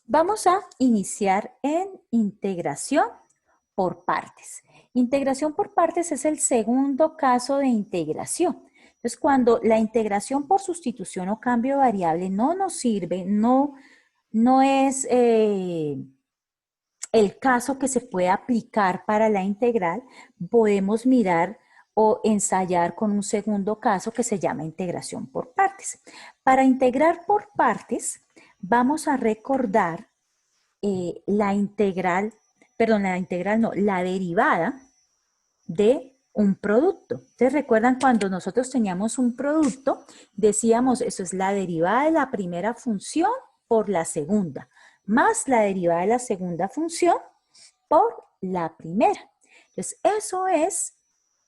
Vamos a iniciar en integración por partes. Integración por partes es el segundo caso de integración. Entonces, cuando la integración por sustitución o cambio de variable no nos sirve, no es el caso que se puede aplicar para la integral, podemos mirar o ensayar con un segundo caso que se llama integración por partes. Para integrar por partes, vamos a recordar la derivada de un producto. Entonces, recuerdan cuando nosotros teníamos un producto, decíamos, eso es la derivada de la primera función por la segunda, más la derivada de la segunda función por la primera. Entonces, eso es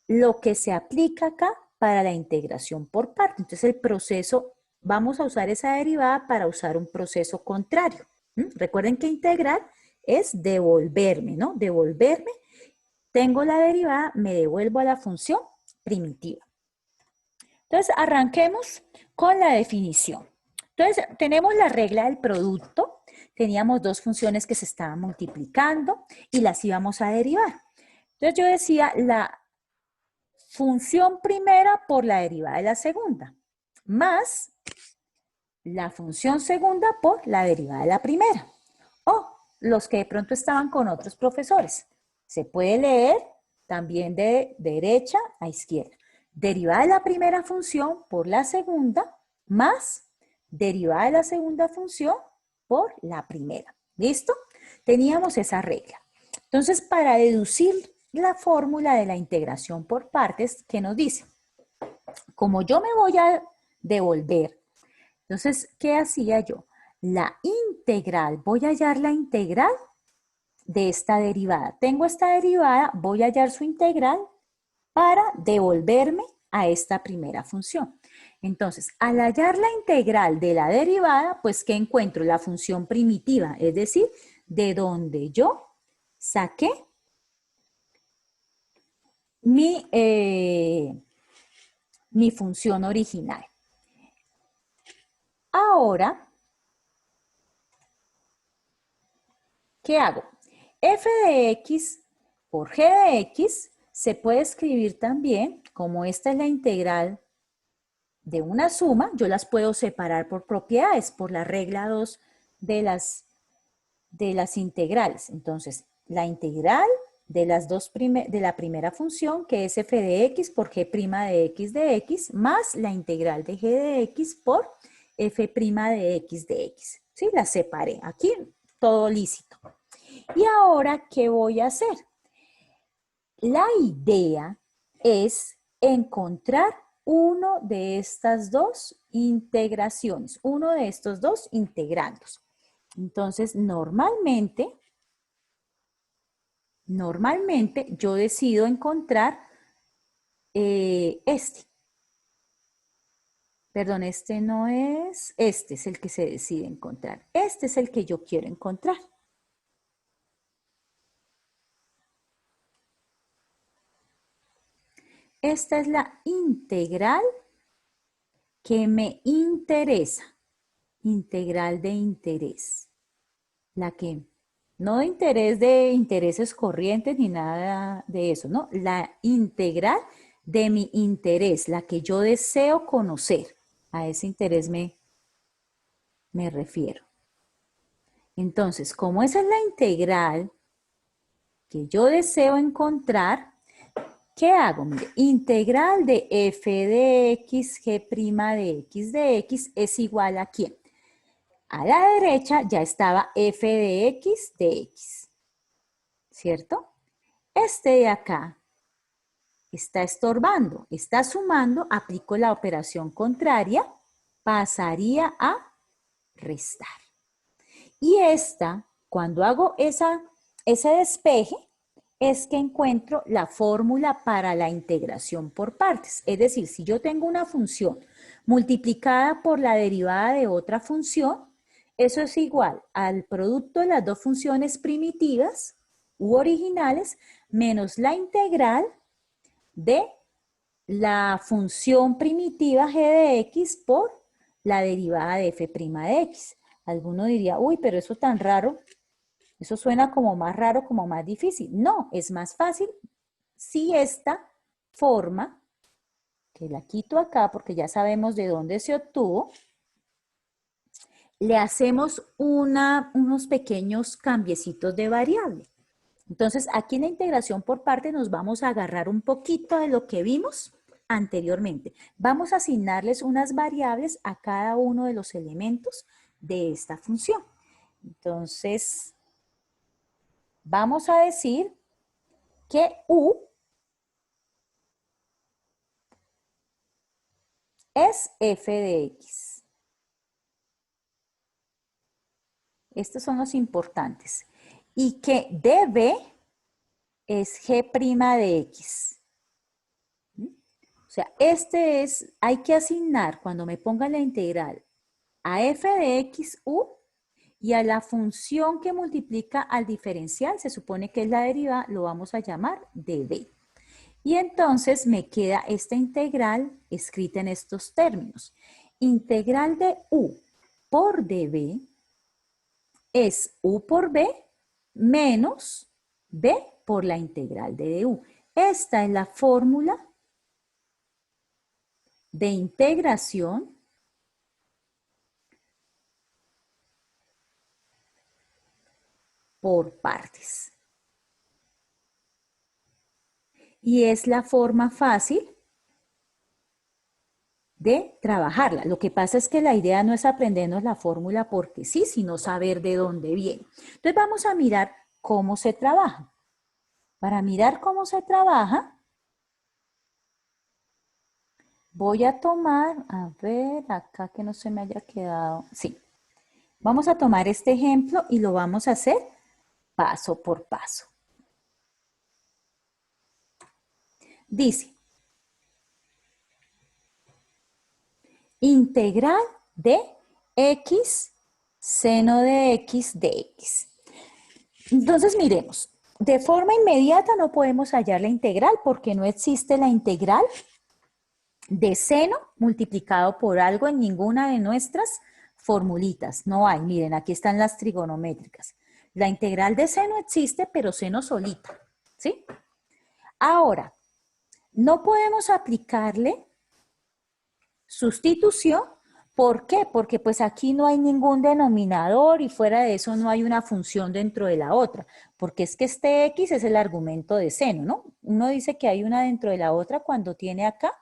lo que se aplica acá para la integración por partes. Entonces, el proceso, vamos a usar esa derivada para usar un proceso contrario. Recuerden que integrar es devolverme, ¿no? Devolverme, tengo la derivada, me devuelvo a la función primitiva. Entonces, arranquemos con la definición. Entonces, tenemos la regla del producto. Teníamos dos funciones que se estaban multiplicando y las íbamos a derivar. Entonces, yo decía la función primera por la derivada de la segunda, más la función segunda por la derivada de la primera. O los que de pronto estaban con otros profesores. Se puede leer también de derecha a izquierda. Derivada de la primera función por la segunda, más derivada de la segunda función por la primera. ¿Listo? Teníamos esa regla. Entonces, para deducir la fórmula de la integración por partes, ¿qué nos dice? Como yo me voy a devolver, entonces, ¿qué hacía yo? La integral, voy a hallar la integral de esta derivada. Tengo esta derivada, voy a hallar su integral para devolverme a esta primera función. Entonces, al hallar la integral de la derivada, pues, ¿qué encuentro? La función primitiva, es decir, de donde yo saqué mi función original. Ahora, ¿qué hago? F de x por g de x se puede escribir también, como esta es la integral de una suma, yo las puedo separar por propiedades, por la regla 2 de las integrales. Entonces, la integral de la primera función, que es f de x por g' de x, más la integral de g de x por f' de x. ¿Sí? Las separé. Aquí todo lícito. Y ahora, ¿qué voy a hacer? La idea es encontrar uno de estas dos integraciones, uno de estos dos integrandos. Entonces, normalmente yo decido encontrar Perdón, este no es, este es el que se decide encontrar. Este es el que yo quiero encontrar. Esta es la integral que me interesa. Integral de interés. La que, no de intereses corrientes ni nada de eso, ¿no? La integral de mi interés, la que yo deseo conocer. A ese interés me refiero. Entonces, como esa es la integral que yo deseo encontrar, ¿qué hago? Mire, integral de f de x, g' de x es igual a ¿quién? A la derecha ya estaba f de x, ¿cierto? Este de acá está estorbando, está sumando, aplico la operación contraria, pasaría a restar. Y esta, cuando hago ese despeje, es que encuentro la fórmula para la integración por partes. Es decir, si yo tengo una función multiplicada por la derivada de otra función, eso es igual al producto de las dos funciones primitivas u originales menos la integral de la función primitiva g de x por la derivada de f' de x. Alguno diría, uy, pero eso tan raro, eso suena como más raro, como más difícil. No, es más fácil si esta forma, que la quito acá porque ya sabemos de dónde se obtuvo, le hacemos unos pequeños cambiecitos de variable. Entonces, aquí en la integración por parte nos vamos a agarrar un poquito de lo que vimos anteriormente. Vamos a asignarles unas variables a cada uno de los elementos de esta función. Entonces, vamos a decir que U es f de x. Estos son los importantes. Y que db es g' de x. O sea, hay que asignar cuando me ponga la integral a f de x u y a la función que multiplica al diferencial, se supone que es la derivada, lo vamos a llamar db. Y entonces me queda esta integral escrita en estos términos. Integral de u por db es u por b menos b por la integral de du. Esta es la fórmula de integración por partes. Y es la forma fácil de trabajarla. Lo que pasa es que la idea no es aprendernos la fórmula porque sí, sino saber de dónde viene. Entonces vamos a mirar cómo se trabaja. Para mirar cómo se trabaja, voy a tomar, a ver, acá que no se me haya quedado, sí. Vamos a tomar este ejemplo y lo vamos a hacer paso por paso. Dice, integral de x seno de x de x. Entonces miremos, de forma inmediata no podemos hallar la integral porque no existe la integral de seno multiplicado por algo en ninguna de nuestras formulitas. No hay, miren, aquí están las trigonométricas. La integral de seno existe, pero seno solita, ¿sí? Ahora, no podemos aplicarle sustitución. ¿Por qué? Porque pues aquí no hay ningún denominador y fuera de eso no hay una función dentro de la otra, porque es que este x es el argumento de seno, ¿no? Uno dice que hay una dentro de la otra cuando tiene acá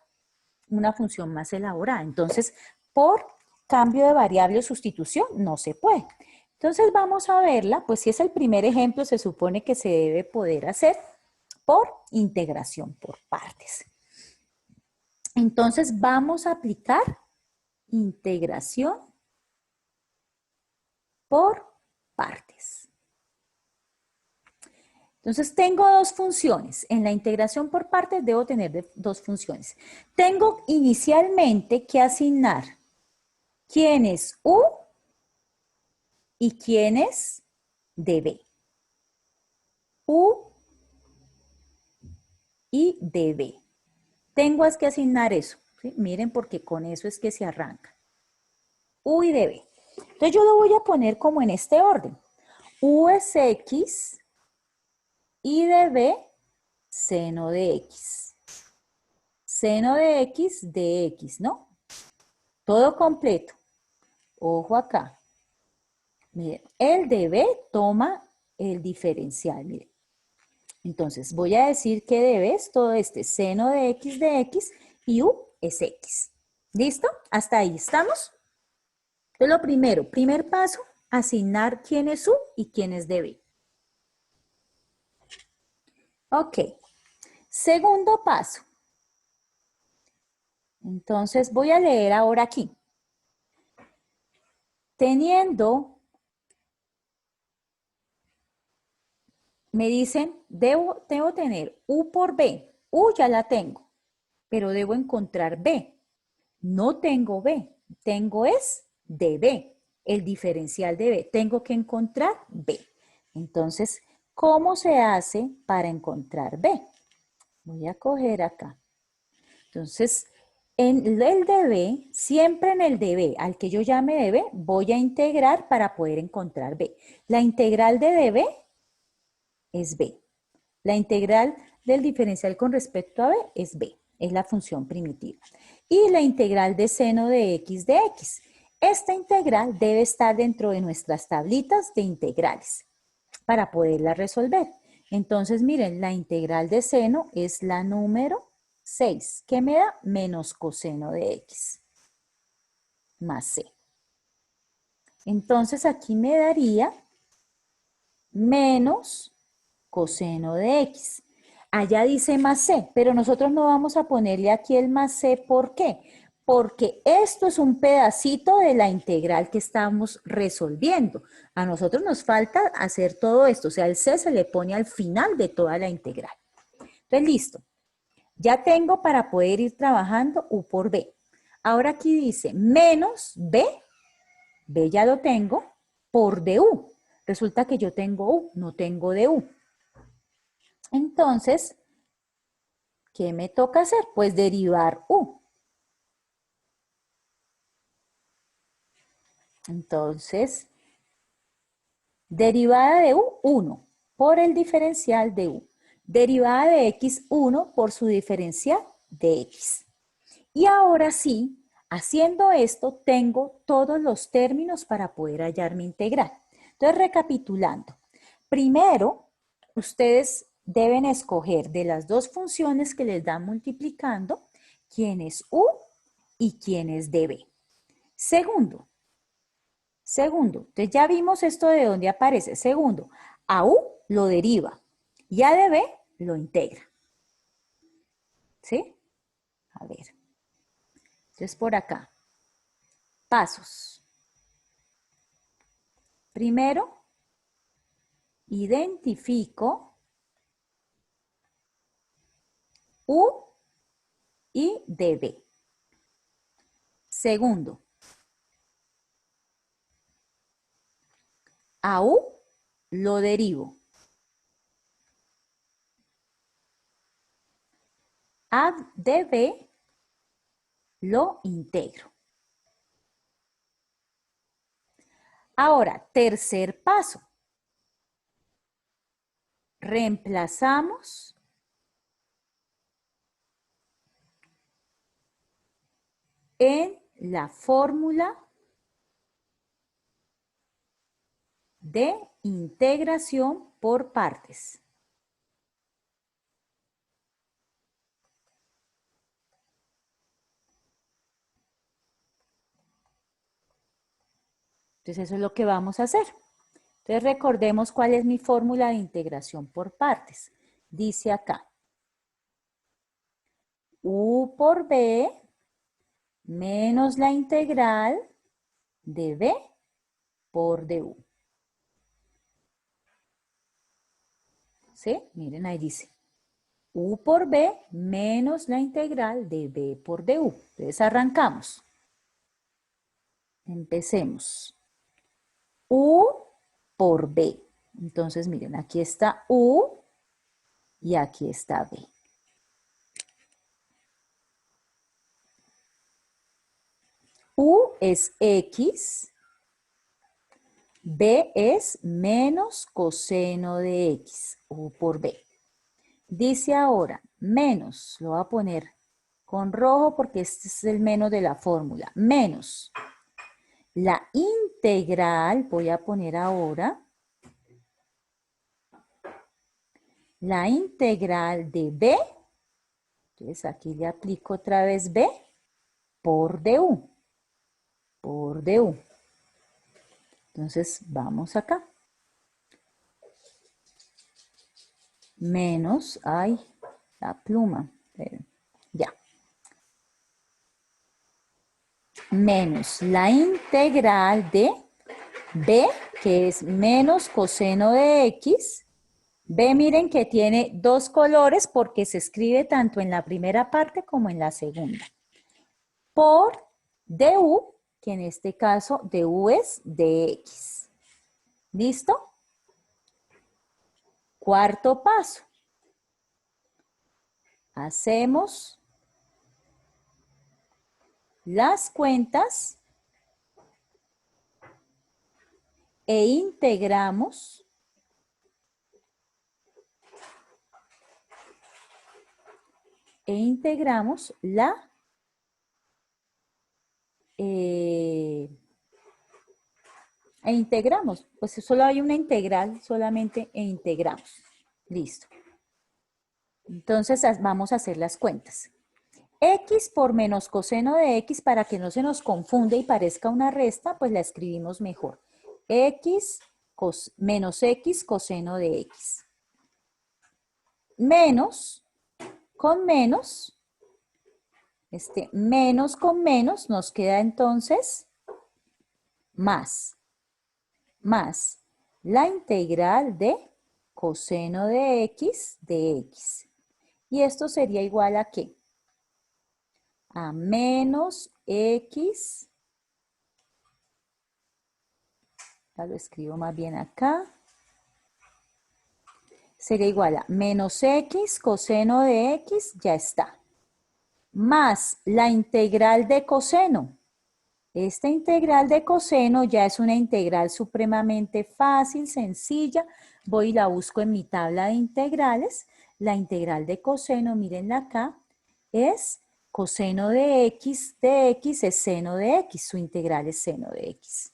una función más elaborada. Entonces, por cambio de variable o sustitución no se puede. Entonces vamos a verla, pues si es el primer ejemplo se supone que se debe poder hacer por integración por partes. Entonces vamos a aplicar integración por partes. Entonces tengo dos funciones. En la integración por partes debo tener dos funciones. Tengo inicialmente que asignar quién es u y quién es db. U y db. Tengo que asignar eso. ¿Sí? Miren porque con eso es que se arranca. U y db. Entonces yo lo voy a poner como en este orden. U es x y db seno de x. Seno de x, ¿no? Todo completo. Ojo acá. Miren, el db toma el diferencial, miren. Entonces voy a decir que db es todo este seno de x y u es x. ¿Listo? Hasta ahí estamos. Entonces lo primero, primer paso, asignar quién es u y quién es db. Ok. Segundo paso. Entonces voy a leer ahora aquí. Teniendo, me dicen, debo tener u por b. U ya la tengo, pero debo encontrar b. No tengo b, tengo es db, el diferencial de b. Tengo que encontrar b. Entonces, ¿cómo se hace para encontrar b? Voy a coger acá. Entonces, En el de b, siempre en el de b, al que yo llame de b, voy a integrar para poder encontrar b. La integral de db es b. La integral del diferencial con respecto a b es b, es la función primitiva. Y la integral de seno de x de x. Esta integral debe estar dentro de nuestras tablitas de integrales para poderla resolver. Entonces, miren, la integral de seno es la número 6, que me da menos coseno de x más c. Entonces, aquí me daría menos coseno de x. Allá dice más c, pero nosotros no vamos a ponerle aquí el más c. ¿Por qué? Porque esto es un pedacito de la integral que estamos resolviendo. A nosotros nos falta hacer todo esto, o sea, el c se le pone al final de toda la integral. Entonces, listo. Ya tengo para poder ir trabajando u por b. Ahora aquí dice menos b, b ya lo tengo, por du. Resulta que yo tengo u, no tengo du. Entonces, ¿qué me toca hacer? Pues derivar u. Entonces, derivada de u, 1, por el diferencial de u. Derivada de x, 1, por su diferencial de x. Y ahora sí, haciendo esto, tengo todos los términos para poder hallar mi integral. Entonces, recapitulando. Primero, ustedes deben escoger de las dos funciones que les dan multiplicando, quién es u y quién es db. Segundo, entonces ya vimos esto de dónde aparece. Segundo, a u lo deriva y a db lo integra. ¿Sí? A ver. Entonces por acá, pasos. Primero, identifico u y db. Segundo, a u lo derivo. A db lo integro. Ahora, tercer paso. Reemplazamos en la fórmula de integración por partes. Entonces eso es lo que vamos a hacer. Entonces recordemos cuál es mi fórmula de integración por partes. Dice acá, u por b menos la integral de b por du. ¿Sí? Miren, ahí dice, u por b menos la integral de b por du. Entonces arrancamos. Empecemos. U por b. Entonces, miren, aquí está u y aquí está b. U es x, b es menos coseno de x, u por b. Dice ahora, menos, lo voy a poner con rojo porque este es el menos de la fórmula, menos la integral, voy a poner ahora, la integral de b, entonces aquí le aplico otra vez b, por du, por du. Entonces vamos acá. Menos, ay, la pluma, ya. Menos la integral de b, que es menos coseno de x. B, miren que tiene dos colores porque se escribe tanto en la primera parte como en la segunda. Por du, que en este caso du es dx. ¿Listo? Cuarto paso. Hacemos las cuentas e integramos la pues solo hay una integral, solamente integramos. Listo. Entonces vamos a hacer las cuentas. X por menos coseno de X, para que no se nos confunde y parezca una resta, pues la escribimos mejor. X menos X coseno de X. Menos con menos, menos con menos nos queda entonces más la integral de coseno de X. Y esto sería igual a ¿qué? A menos X, ya lo escribo más bien acá, sería igual a menos X coseno de X, ya está, más la integral de coseno. Esta integral de coseno ya es una integral supremamente fácil, sencilla. Voy y la busco en mi tabla de integrales. La integral de coseno, mírenla acá, es coseno de X es seno de X. Su integral es seno de X.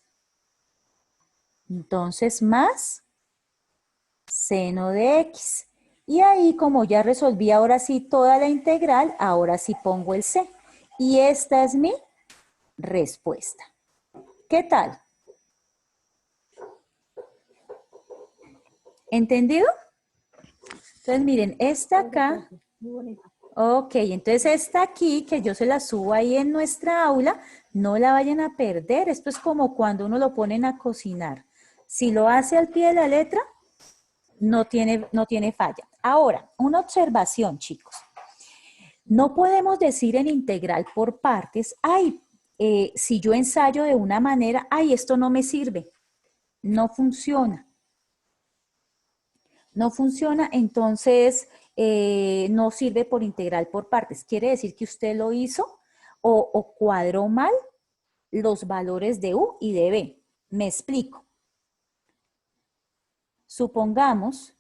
Entonces, más seno de X. Y ahí, como ya resolví ahora sí toda la integral, ahora sí pongo el C. Y esta es mi respuesta. ¿Qué tal? ¿Entendido? Entonces, miren, esta acá, ok, entonces esta aquí, que yo se la subo ahí en nuestra aula, no la vayan a perder. Esto es como cuando uno lo ponen a cocinar. Si lo hace al pie de la letra, no tiene falla. Ahora, una observación, chicos. No podemos decir en integral por partes, ay, si yo ensayo de una manera, ay, esto no me sirve, no funciona. No funciona, entonces no sirve por integral por partes. Quiere decir que usted lo hizo o cuadró mal los valores de U y de B. Me explico. Supongamos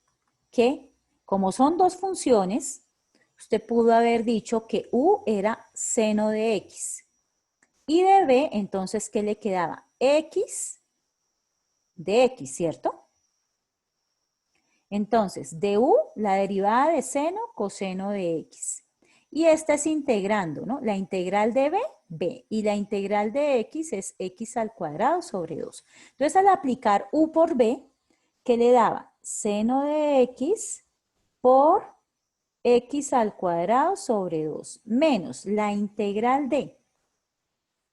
que, como son dos funciones, usted pudo haber dicho que U era seno de X. Y de B, entonces, ¿qué le quedaba? X de X, ¿cierto? Entonces, de U, la derivada de seno, coseno de X. Y esta es integrando, ¿no? La integral de B, B. Y la integral de X es X al cuadrado sobre 2. Entonces, al aplicar U por B, ¿qué le daba? Seno de X por X al cuadrado sobre 2, menos la integral de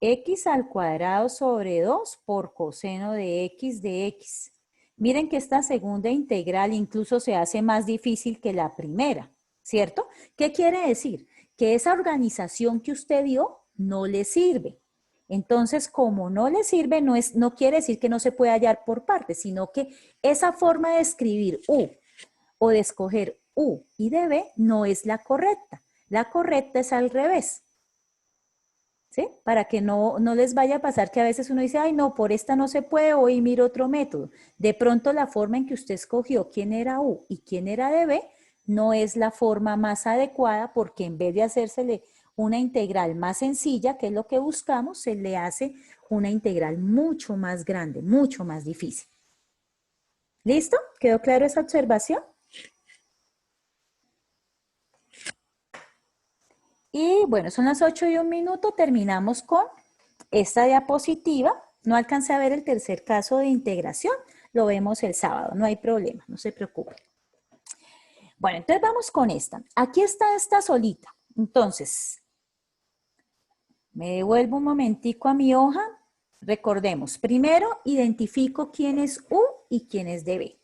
X al cuadrado sobre 2 por coseno de X de X. Miren que esta segunda integral incluso se hace más difícil que la primera, ¿cierto? ¿Qué quiere decir? Que esa organización que usted dio no le sirve. Entonces, como no le sirve, no quiere decir que no se pueda hallar por partes, sino que esa forma de escribir U o de escoger U y de B no es la correcta. La correcta es al revés. ¿Sí? Para que no les vaya a pasar que a veces uno dice, ay no, por esta no se puede, hoy miro otro método. De pronto la forma en que usted escogió quién era U y quién era de B no es la forma más adecuada porque en vez de hacérsele una integral más sencilla, que es lo que buscamos, se le hace una integral mucho más grande, mucho más difícil. ¿Listo? ¿Quedó claro esa observación? Y bueno, son las 8:01, terminamos con esta diapositiva. No alcancé a ver el tercer caso de integración, lo vemos el sábado, no hay problema, no se preocupe. Bueno, entonces vamos con esta. Aquí está esta solita. Entonces, me devuelvo un momentico a mi hoja. Recordemos, primero identifico quién es U y quién es DB.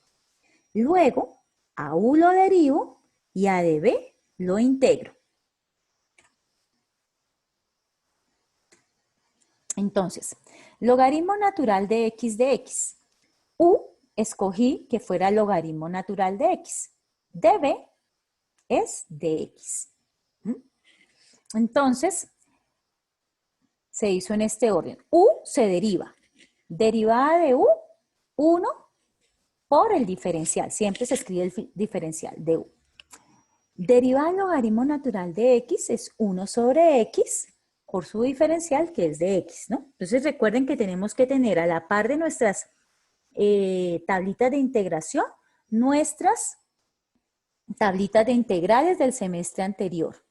Luego, a U lo derivo y a DB lo integro. Entonces, logaritmo natural de X. U escogí que fuera logaritmo natural de X. DB es de X. Entonces, se hizo en este orden. U se deriva. Derivada de U, 1 por el diferencial. Siempre se escribe el diferencial de U. Derivada del logaritmo natural de X es 1 sobre X por su diferencial, que es de X, ¿no? Entonces recuerden que tenemos que tener a la par de nuestras tablitas de integración, nuestras tablitas de integrales del semestre anterior.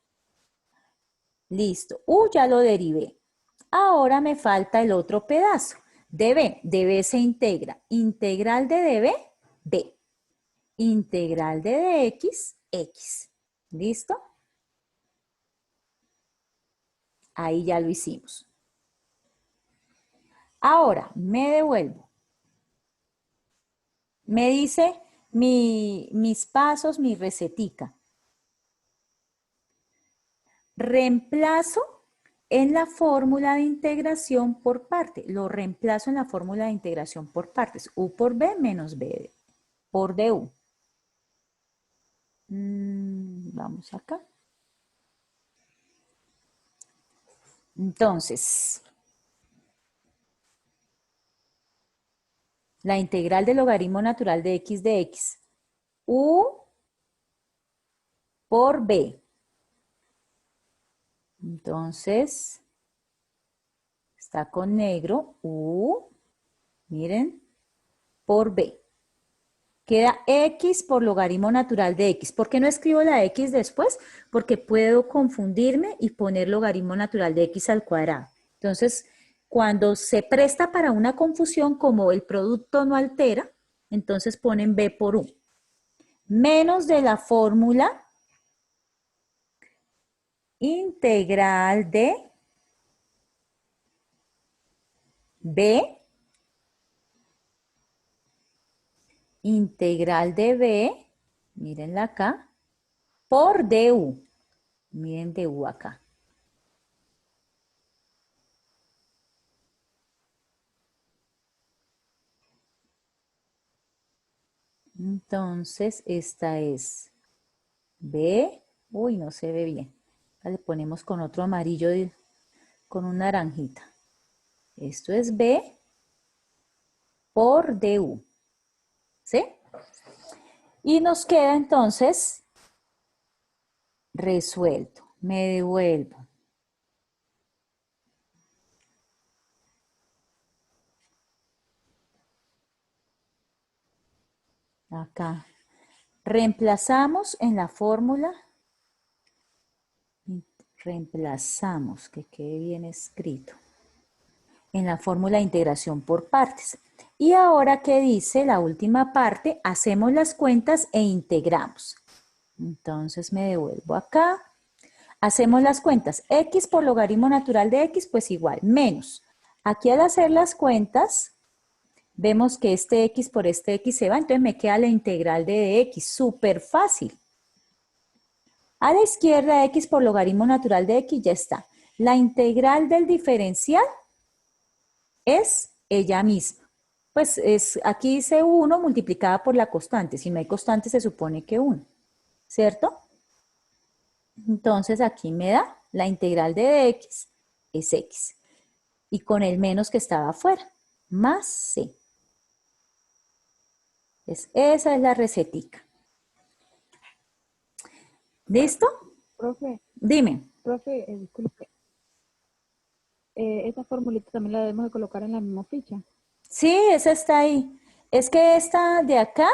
Listo. U ya lo derivé. Ahora me falta el otro pedazo. dB. dB se integra. Integral de dB, B. Integral de dx, X. ¿Listo? Ahí ya lo hicimos. Ahora me devuelvo. Me dice mis pasos, mi recetica. Reemplazo en la fórmula de integración por parte. Lo reemplazo en la fórmula de integración por partes. U por B menos B por du. Vamos acá. Entonces, la integral del logaritmo natural de x, U por B. Entonces, está con negro, U, miren, por B. Queda x por logaritmo natural de x. ¿Por qué no escribo la x después? Porque puedo confundirme y poner logaritmo natural de x al cuadrado. Entonces, cuando se presta para una confusión, como el producto no altera, entonces ponen b por u. Menos de la fórmula integral de b, integral de b, mírenla acá, por du. Miren du acá. Entonces, esta es B. Uy, no se ve bien. Le ponemos con otro amarillo, con una naranjita. Esto es B por du. ¿Sí? Y nos queda entonces resuelto. Me devuelvo. Acá. Reemplazamos en la fórmula. Reemplazamos, que quede bien escrito. En la fórmula de integración por partes. Y ahora, ¿qué dice la última parte? Hacemos las cuentas e integramos. Entonces me devuelvo acá. Hacemos las cuentas. X por logaritmo natural de X, pues igual, menos. Aquí al hacer las cuentas, vemos que este X por este X se va, entonces me queda la integral de X, súper fácil. A la izquierda, X por logaritmo natural de X, ya está. La integral del diferencial es ella misma. Pues aquí dice 1 multiplicada por la constante. Si no hay constante, se supone que 1, ¿cierto? Entonces aquí me da la integral de x es x. Y con el menos que estaba afuera, más c. Esa es la recetica. ¿Listo? Profe, Dime. disculpe. Esa formulita también la debemos de colocar en la misma ficha. Sí, esa está ahí. Es que esta de acá,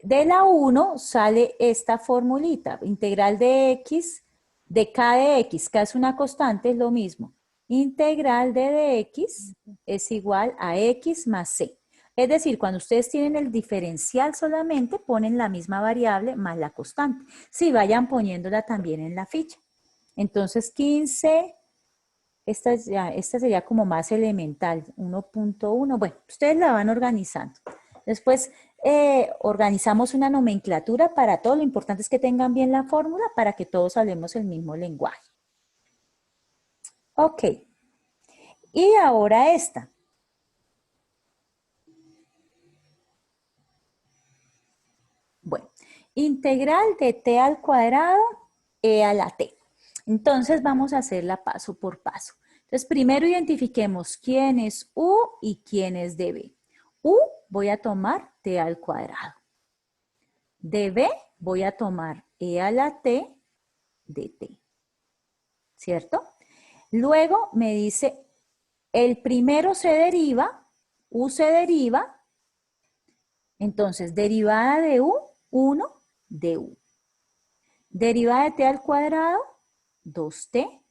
de la 1, sale esta formulita. Integral de x, de k de x, k es una constante, es lo mismo. Integral de dx es igual a x más c. Es decir, cuando ustedes tienen el diferencial solamente, ponen la misma variable más la constante. Sí, vayan poniéndola también en la ficha. Entonces, 15, esta sería como más elemental, 1.1. Bueno, ustedes la van organizando. Después organizamos una nomenclatura para todo. Lo importante es que tengan bien la fórmula para que todos hablemos el mismo lenguaje. Ok. Y ahora esta. Bueno, integral de t al cuadrado e a la t. Entonces vamos a hacerla paso por paso. Entonces primero identifiquemos quién es U y quién es dB. U voy a tomar t al cuadrado. dB voy a tomar e a la t de t. ¿Cierto? Luego me dice, el primero se deriva, U se deriva, entonces derivada de U, 1 de U. Derivada de t al cuadrado, 2t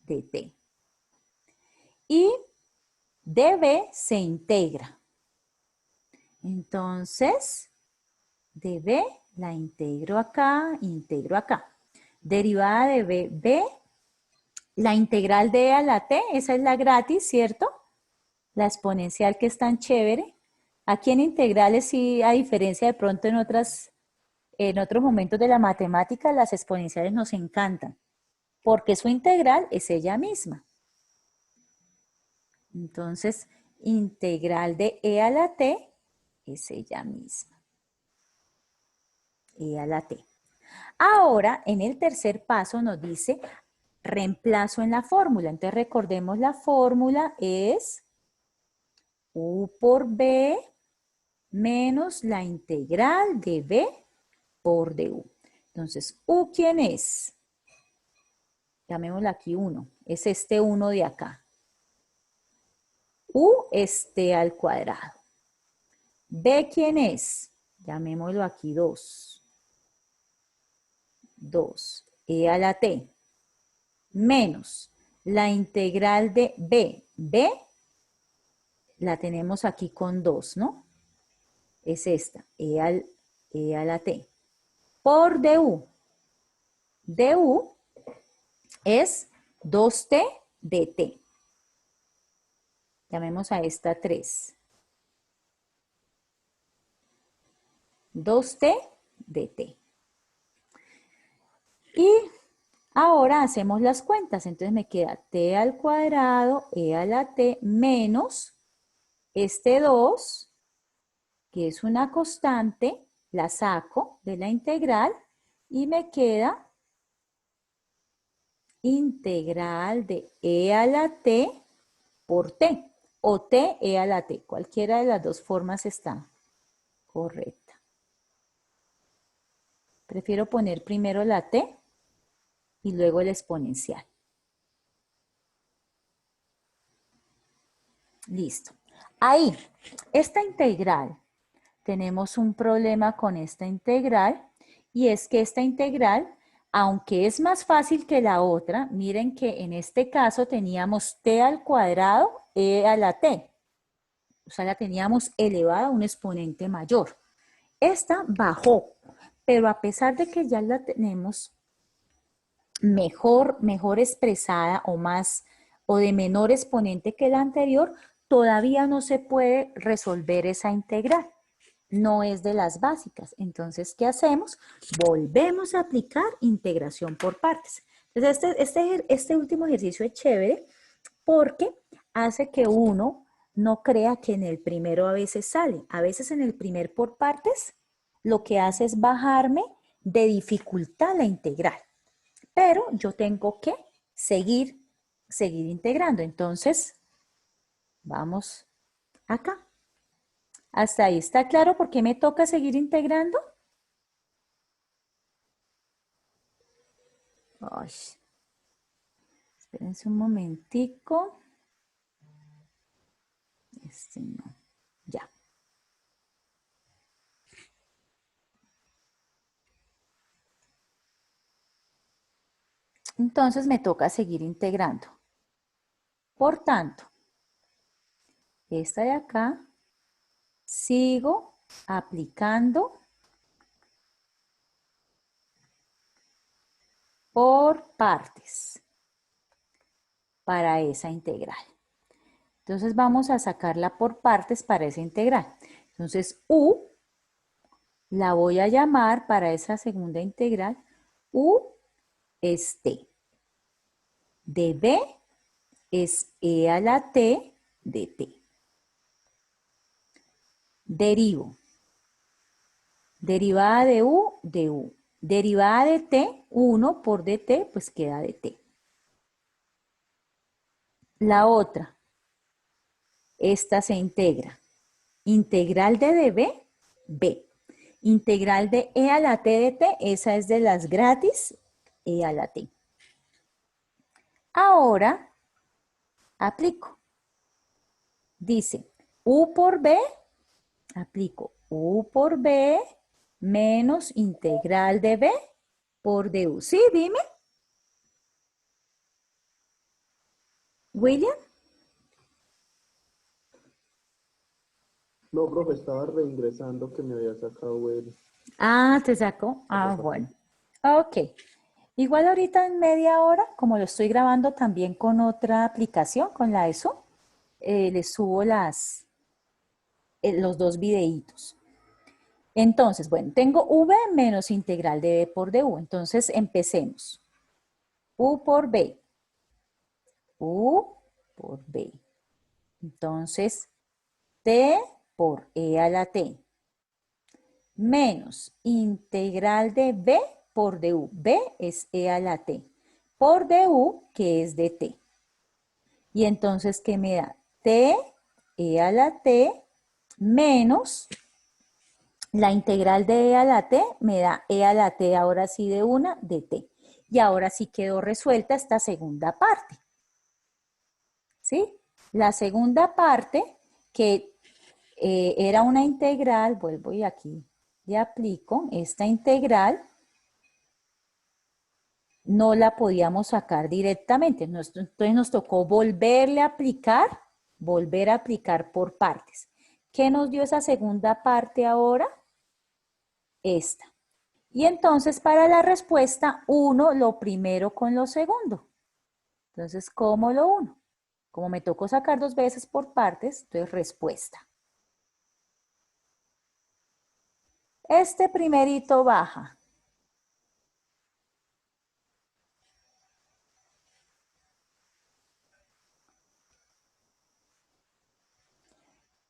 de t. Y dB se integra. Entonces, dB la integro acá, integro acá. Derivada de B, la integral de E a la T, esa es la gratis, ¿cierto? La exponencial que es tan chévere. Aquí en integrales sí, a diferencia de pronto en otros momentos de la matemática, las exponenciales nos encantan, porque su integral es ella misma. Entonces, integral de E a la T es ella misma. E a la T. Ahora, en el tercer paso nos dice reemplazo en la fórmula. Entonces, recordemos la fórmula es U por B menos la integral de B por du. Entonces, U, ¿quién es? Llamémosla aquí 1. Es este 1 de acá. U es t al cuadrado. B, ¿quién es? Llamémoslo aquí 2. 2. E a la t. Menos la integral de B. B la tenemos aquí con 2, ¿no? Es esta, E a la T. Por du. Du es 2T de T. Llamemos a esta 3. 2T de T. Y ahora hacemos las cuentas. Entonces me queda T al cuadrado, E a la T, menos este 2, que es una constante, la saco de la integral y me queda integral de e a la t por t, o t e a la t. Cualquiera de las dos formas está correcta. Prefiero poner primero la t y luego el exponencial. Listo. Ahí, esta integral, tenemos un problema con esta integral y es que esta integral, aunque es más fácil que la otra, miren que en este caso teníamos t al cuadrado e a la t. O sea, la teníamos elevada a un exponente mayor. Esta bajó, pero a pesar de que ya la tenemos mejor expresada o de menor exponente que la anterior, todavía no se puede resolver esa integral. No es de las básicas. Entonces, ¿qué hacemos? Volvemos a aplicar integración por partes. Entonces, este último ejercicio es chévere porque hace que uno no crea que en el primero a veces sale. A veces en el primer por partes lo que hace es bajarme de dificultad la integral. Pero yo tengo que seguir integrando. Entonces, vamos acá. ¿Hasta ahí está claro por qué me toca seguir integrando? Ay, espérense un momentico. No, ya. Entonces me toca seguir integrando. Por tanto, esta de acá, sigo aplicando por partes para esa integral. Entonces vamos a sacarla por partes para esa integral. Entonces U la voy a llamar para esa segunda integral, U es T. De B es E a la T de T. Derivo. Derivada de U, Derivada de t, 1 por dt, pues queda dt. La otra, esta se integra. Integral de db, b. Integral de e a la t de t, esa es de las gratis, e a la t. Ahora, aplico. Dice, u por b, aplico u por b menos integral de b por du. ¿Sí? Dime. William. No, profe, estaba reingresando que me había sacado el... Ah, te sacó. Ah, bueno. Ok. Igual ahorita en media hora, como lo estoy grabando también con otra aplicación, con la ESO, les subo los dos videitos. Entonces, bueno, tengo v menos integral de b por du. Entonces, empecemos. U por b. U por b. Entonces, t por e a la t menos integral de b por du. B es e a la t por du, que es dt. Y entonces, ¿qué me da? T e a la t menos la integral de e a la t me da e a la t ahora sí de una dt. Y ahora sí quedó resuelta esta segunda parte. ¿Sí? La segunda parte que era una integral, vuelvo y aquí le aplico esta integral, no la podíamos sacar directamente. Entonces nos tocó volver a aplicar por partes. ¿Qué nos dio esa segunda parte ahora? Esta. Y entonces para la respuesta, uno lo primero con lo segundo. Entonces, ¿cómo lo uno? Como me tocó sacar dos veces por partes, entonces respuesta. Este primerito baja.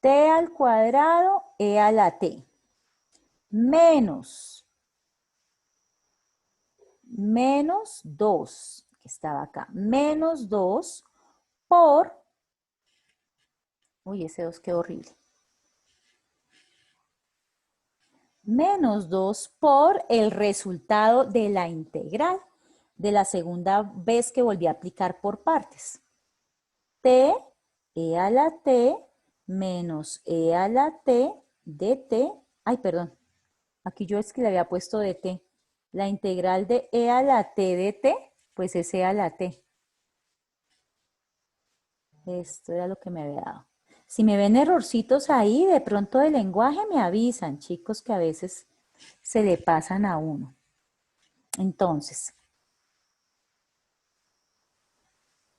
T al cuadrado e a la t menos 2, que estaba acá, menos 2 por, uy, ese 2 quedó horrible, menos 2 por el resultado de la integral de la segunda vez que volví a aplicar por partes. T e a la t menos e a la t dt, ay, perdón, aquí yo es que le había puesto dt. La integral de e a la t dt, pues es e a la t. Esto era lo que me había dado. Si me ven errorcitos ahí, de pronto de lenguaje, me avisan, chicos, que a veces se le pasan a uno. Entonces,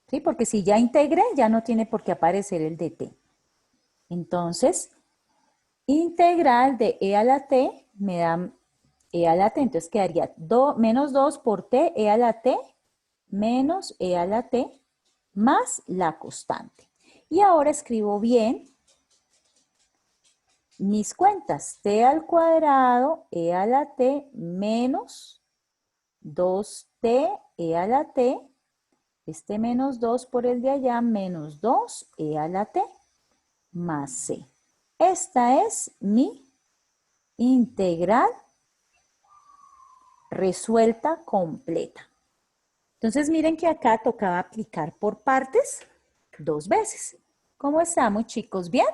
¿sí? Porque si ya integré, ya no tiene por qué aparecer el dt. Entonces, integral de e a la t me da e a la t, entonces quedaría menos 2 por t e a la t menos e a la t más la constante. Y ahora escribo bien mis cuentas. T al cuadrado e a la t menos 2t e a la t. Este menos 2 por el de allá, menos 2 e a la t más c. Esta es mi integral resuelta completa. Entonces miren que acá tocaba aplicar por partes 2 veces. ¿Cómo estamos, chicos? ¿Bien?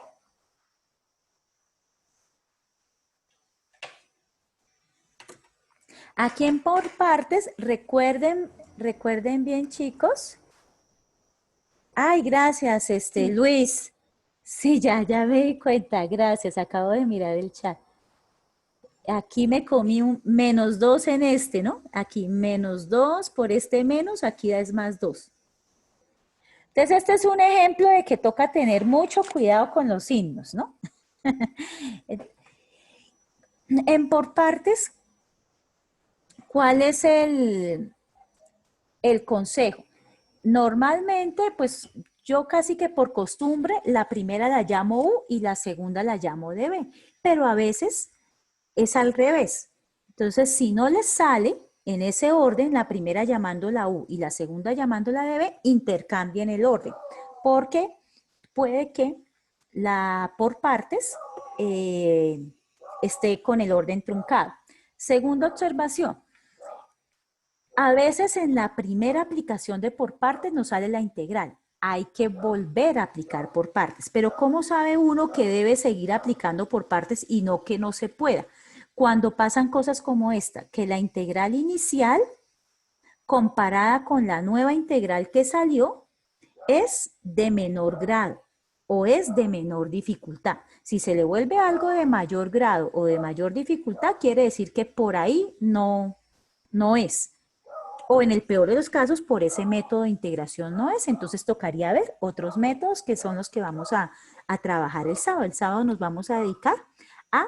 Aquí en por partes, recuerden bien, chicos. Ay, gracias, Luis. Sí, ya me di cuenta, gracias, acabo de mirar el chat. Aquí me comí un menos 2 en este, ¿no? Aquí menos 2 por este menos, aquí es más 2. Entonces, este es un ejemplo de que toca tener mucho cuidado con los signos, ¿no? En por partes, ¿cuál es el consejo? Normalmente, pues yo casi que por costumbre, la primera la llamo U y la segunda la llamo DB, pero a veces es al revés. Entonces, si no les sale en ese orden, la primera llamando la U y la segunda llamando la de B, intercambien el orden, porque puede que la por partes esté con el orden truncado. Segunda observación, a veces en la primera aplicación de por partes nos sale la integral. Hay que volver a aplicar por partes. Pero ¿cómo sabe uno que debe seguir aplicando por partes y no que no se pueda? Cuando pasan cosas como esta, que la integral inicial comparada con la nueva integral que salió es de menor grado o es de menor dificultad. Si se le vuelve algo de mayor grado o de mayor dificultad, quiere decir que por ahí no es. O en el peor de los casos, por ese método de integración no es. Entonces tocaría ver otros métodos que son los que vamos a trabajar el sábado. El sábado nos vamos a dedicar a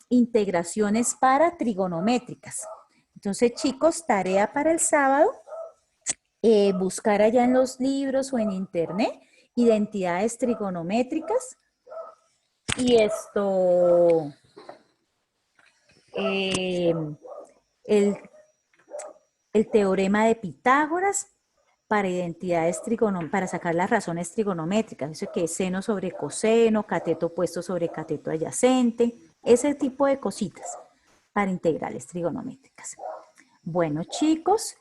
integraciones para trigonométricas. Entonces, chicos, tarea para el sábado, buscar allá en los libros o en internet identidades trigonométricas y esto, el teorema de Pitágoras para identidades para sacar las razones trigonométricas, eso que es seno sobre coseno, cateto opuesto sobre cateto adyacente, ese tipo de cositas para integrales trigonométricas. Bueno, chicos,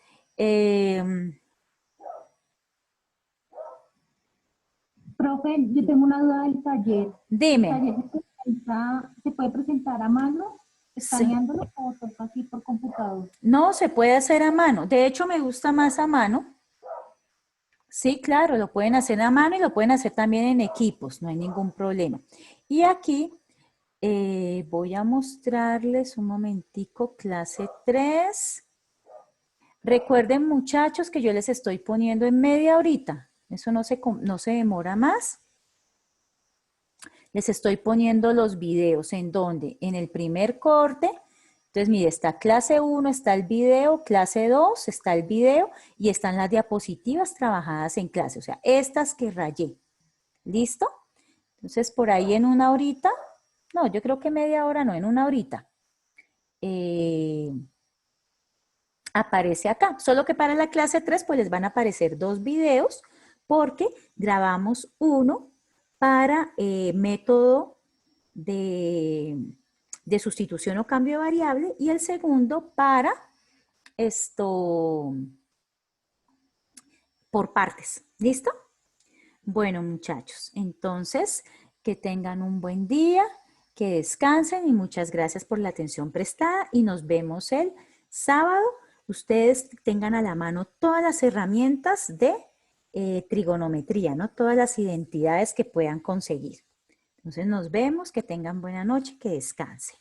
Profe, yo tengo una duda del taller. dime. ¿El taller se puede presentar a mano, escaneándolo, o toca así por computador? No, se puede hacer a mano. De hecho, me gusta más a mano. Sí, claro, lo pueden hacer a mano y lo pueden hacer también en equipos, no hay ningún problema. Y aquí voy a mostrarles un momentico, clase 3. Recuerden, muchachos, que yo les estoy poniendo en media horita. Eso no se demora más. Les estoy poniendo los videos en donde, en el primer corte. Entonces, mire, está clase 1, está el video, clase 2, está el video y están las diapositivas trabajadas en clase. O sea, estas que rayé. ¿Listo? Entonces, por ahí en una horita, no, yo creo que media hora no, en una horita. Aparece acá. Solo que para la clase 3, pues les van a aparecer 2 videos porque grabamos uno para método de sustitución o cambio de variable y el segundo para por partes. ¿Listo? Bueno, muchachos, entonces que tengan un buen día, que descansen y muchas gracias por la atención prestada y nos vemos el sábado. Ustedes tengan a la mano todas las herramientas de trigonometría, ¿no? Todas las identidades que puedan conseguir. Entonces nos vemos, que tengan buena noche, que descansen.